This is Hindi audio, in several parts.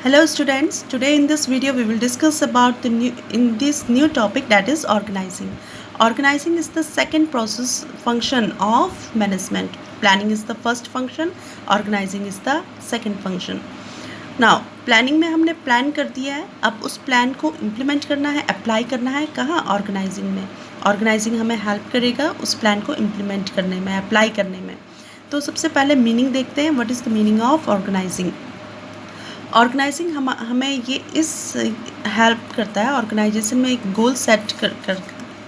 Hello students, today in this video we will discuss about this new topic, that is organizing. Organizing is the second process function of management. Planning is the first function, organizing is the second function. Now planning में हमने प्लान कर दिया है, अब उस प्लान को इम्प्लीमेंट करना है, अप्लाई करना है कहाँ? ऑर्गेनाइजिंग में. ऑर्गेनाइजिंग हमें हेल्प करेगा उस प्लान को इम्प्लीमेंट करने में, अप्लाई करने में. तो सबसे पहले मीनिंग देखते हैं. What is the meaning of organising? Organising हमें ये इस हेल्प करता है. ऑर्गेनाइजेशन में एक गोल सेट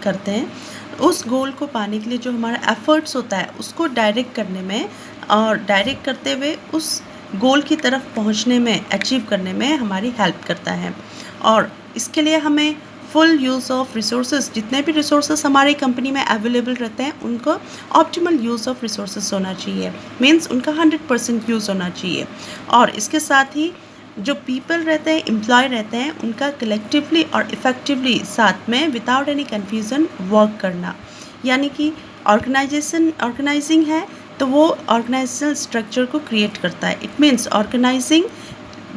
करते हैं. उस गोल को पाने के लिए जो हमारा एफर्ट्स होता है उसको डायरेक्ट करने में और डायरेक्ट करते हुए उस गोल की तरफ पहुंचने में, अचीव करने में हमारी हेल्प करता है. और इसके लिए हमें फुल यूज़ ऑफ रिसोर्सेज, जितने भी रिसोर्सेज हमारी कंपनी में अवेलेबल रहते हैं उनको ऑप्टिमल यूज़ ऑफ रिसोर्सेज होना चाहिए. मीन्स उनका 100% यूज़ होना चाहिए. और इसके साथ ही जो पीपल रहते हैं, एम्प्लॉय रहते हैं, उनका कलेक्टिवली और इफ़ेक्टिवली साथ में विदाउट एनी कन्फ्यूज़न वर्क करना. यानी कि ऑर्गेनाइजिंग है तो वो ऑर्गेनाइजेशनल स्ट्रक्चर को क्रिएट करता है. इट मीन्स ऑर्गेनाइजिंग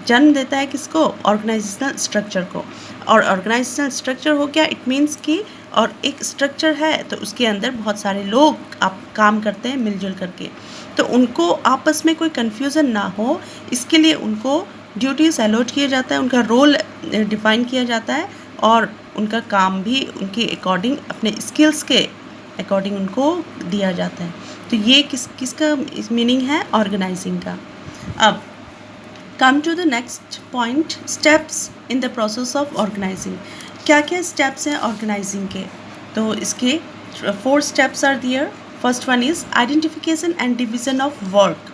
जन्म देता है किसको? ऑर्गेनाइजेशनल स्ट्रक्चर को. और ऑर्गेनाइजेशनल स्ट्रक्चर हो गया, इट मीन्स कि और एक स्ट्रक्चर है तो उसके अंदर बहुत सारे लोग आप काम करते हैं मिलजुल करके. तो उनको आपस में कोई कन्फ्यूज़न ना हो, इसके लिए उनको ड्यूटीज़ अलॉट किया जाता है, उनका रोल डिफ़ाइन किया जाता है और उनका काम भी उनके अकॉर्डिंग, अपने स्किल्स के अकॉर्डिंग उनको दिया जाता है. तो ये किसका मीनिंग है? ऑर्गेनाइजिंग का. अब come to the next point, steps in the process of organising. क्या क्या स्टेप्स हैं ऑर्गेनाइजिंग के? तो इसके 4 steps are there. First one is identification and division of work.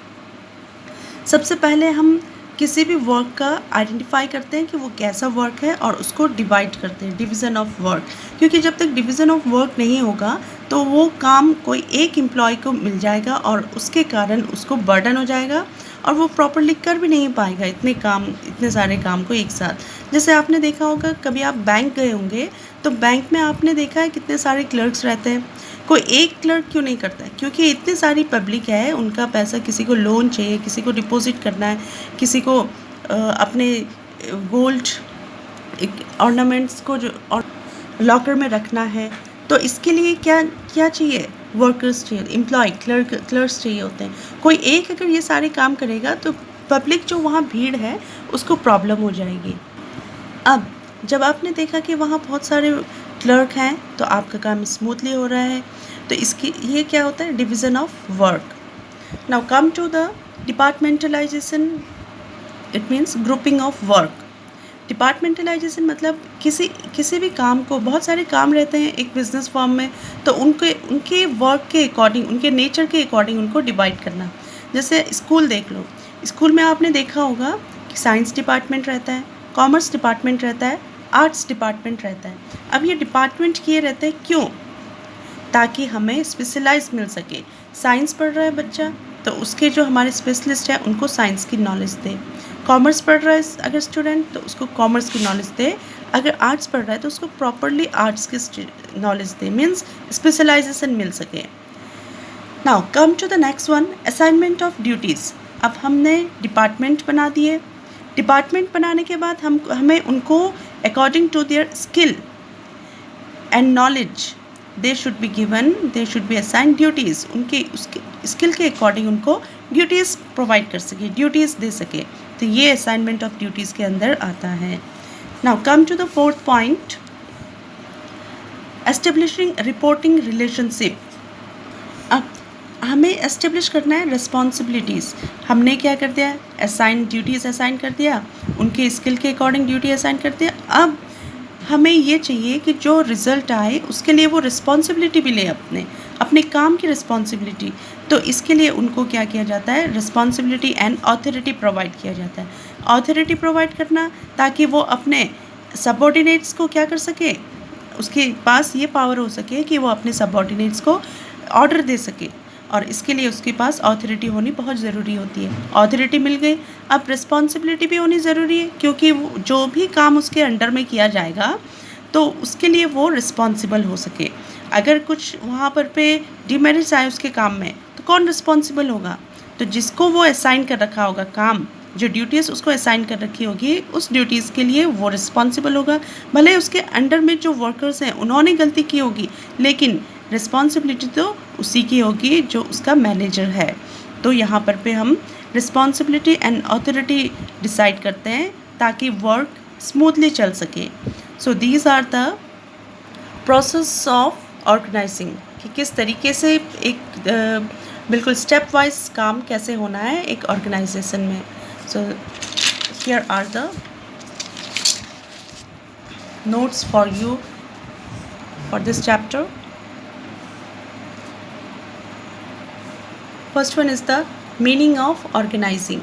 सबसे पहले हम किसी भी वर्क का आइडेंटिफाई करते हैं कि वो कैसा वर्क है और उसको डिवाइड करते हैं, डिवीज़न ऑफ वर्क. क्योंकि जब तक डिवीज़न ऑफ वर्क नहीं होगा तो वो काम कोई एक एम्प्लॉय को मिल जाएगा और उसके कारण उसको बर्डन हो जाएगा और वो प्रॉपरली कर भी नहीं पाएगा इतने सारे काम को एक साथ. जैसे आपने देखा होगा, कभी आप बैंक गए होंगे तो बैंक में आपने देखा है कितने सारे क्लर्क्स रहते हैं. कोई एक क्लर्क क्यों नहीं करता है? क्योंकि इतनी सारी पब्लिक है, उनका पैसा, किसी को लोन चाहिए, किसी को डिपॉजिट करना है, किसी को अपने गोल्ड ऑर्नामेंट्स को जो और लॉकर में रखना है. तो इसके लिए क्या क्या चाहिए? वर्कर्स चाहिए, एम्प्लॉय, क्लर्क्स चाहिए होते हैं. कोई एक अगर ये सारे काम करेगा तो पब्लिक जो वहाँ भीड़ है उसको प्रॉब्लम हो जाएगी. अब जब आपने देखा कि वहाँ बहुत सारे क्लर्क हैं तो आपका काम स्मूथली हो रहा है. तो इसकी ये क्या होता है? Division of work. Now come to the departmentalisation. It means grouping of work. Departmentalisation मतलब किसी भी काम को, बहुत सारे काम रहते हैं एक बिजनेस फॉर्म में, तो उनके वर्क के अकॉर्डिंग, उनके नेचर के अकॉर्डिंग उनको डिवाइड करना. जैसे स्कूल देख लो, स्कूल में आपने देखा होगा कि साइंस डिपार्टमेंट रहता है, कॉमर्स डिपार्टमेंट रहता है, आर्ट्स डिपार्टमेंट रहता है. अब ये डिपार्टमेंट किए रहते हैं क्यों? ताकि हमें स्पेशलाइज मिल सके. साइंस पढ़ रहा है बच्चा तो उसके जो हमारे स्पेशलिस्ट हैं उनको साइंस की नॉलेज दे. कॉमर्स पढ़ रहा है अगर स्टूडेंट तो उसको कॉमर्स की नॉलेज दे. अगर आर्ट्स पढ़ रहा है तो उसको प्रॉपरली आर्ट्स की नॉलेज दे. मीन्स स्पेशलाइजेशन मिल सके. Now come to the next one, assignment of duties. अब हमने डिपार्टमेंट बना दिए. डिपार्टमेंट बनाने के बाद हमें उनको according to their skill and knowledge they should be given, they should be assign duties. उसके स्किल के अकॉर्डिंग उनको ड्यूटीज़ प्रोवाइड कर सके, ड्यूटीज़ दे सके. तो ये असाइनमेंट ऑफ ड्यूटीज़ के अंदर आता है. Now come to the fourth point, establishing reporting relationship. अब हमें एस्टेब्लिश करना है रिस्पॉन्सिबिलिटीज़. हमने क्या कर दिया? ड्यूटीज़ असाइन कर दिया, उनके स्किल के अकॉर्डिंग ड्यूटी असाइन कर दिया. अब हमें ये चाहिए कि जो रिज़ल्ट आए उसके लिए वो रिस्पॉन्सिबिलिटी भी ले, अपने काम की रिस्पॉन्सिबिलिटी. तो इसके लिए उनको क्या किया जाता है? रिस्पॉन्सिबिलिटी एंड ऑथोरिटी प्रोवाइड किया जाता है. ऑथोरिटी प्रोवाइड करना ताकि वो अपने सबऑर्डिनेट्स को क्या कर सके, उसके पास ये पावर हो सके कि वो अपने सबऑर्डिनेट्स को ऑर्डर दे सके. और इसके लिए उसके पास ऑथोरिटी होनी बहुत ज़रूरी होती है. ऑथोरिटी मिल गई, अब रिस्पॉन्सिबिलिटी भी होनी ज़रूरी है क्योंकि जो भी काम उसके अंडर में किया जाएगा तो उसके लिए वो रिस्पॉन्सिबल हो सके. अगर कुछ वहाँ पे डिमेरिट्स आए उसके काम में तो कौन रिस्पॉन्सिबल होगा? तो जिसको वो असाइन कर रखा होगा काम, जो ड्यूटीज़ उसको असाइन कर रखी होगी उस ड्यूटीज़ के लिए वो रिस्पॉन्सिबल होगा। भले उसके अंडर में जो वर्कर्स हैं उन्होंने गलती की होगी, लेकिन रिस्पॉन्सिबिलिटी तो उसी की होगी जो उसका मैनेजर है। तो यहाँ पर हम रिस्पॉन्सिबिलिटी एंड अथॉरिटी डिसाइड करते हैं ताकि वर्क स्मूथली चल सके। So these are the process of organising कि किस तरीके से एक बिल्कुल स्टेप वाइज काम कैसे होना है एक ऑर्गेनाइजेशन में। So here are the notes for you for this chapter. First one is the meaning of organizing.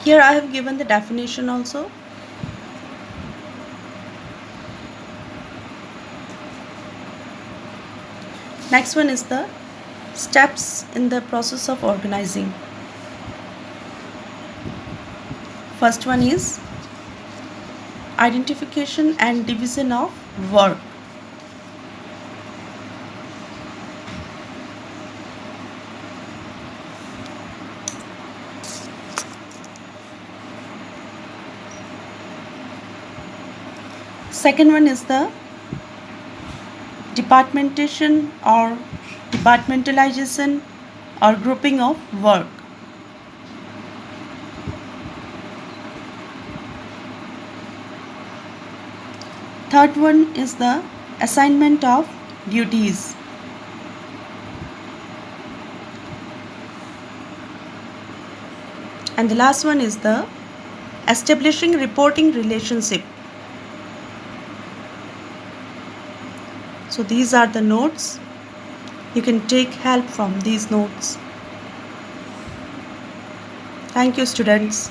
Here I have given the definition also. Next one is the steps in the process of organizing. First one is identification and division of work. Second one is the departmentation or departmentalization or grouping of work. Third one is the assignment of duties. And the last one is the establishing reporting relationship. So these are the notes. You can take help from these notes. Thank you, students.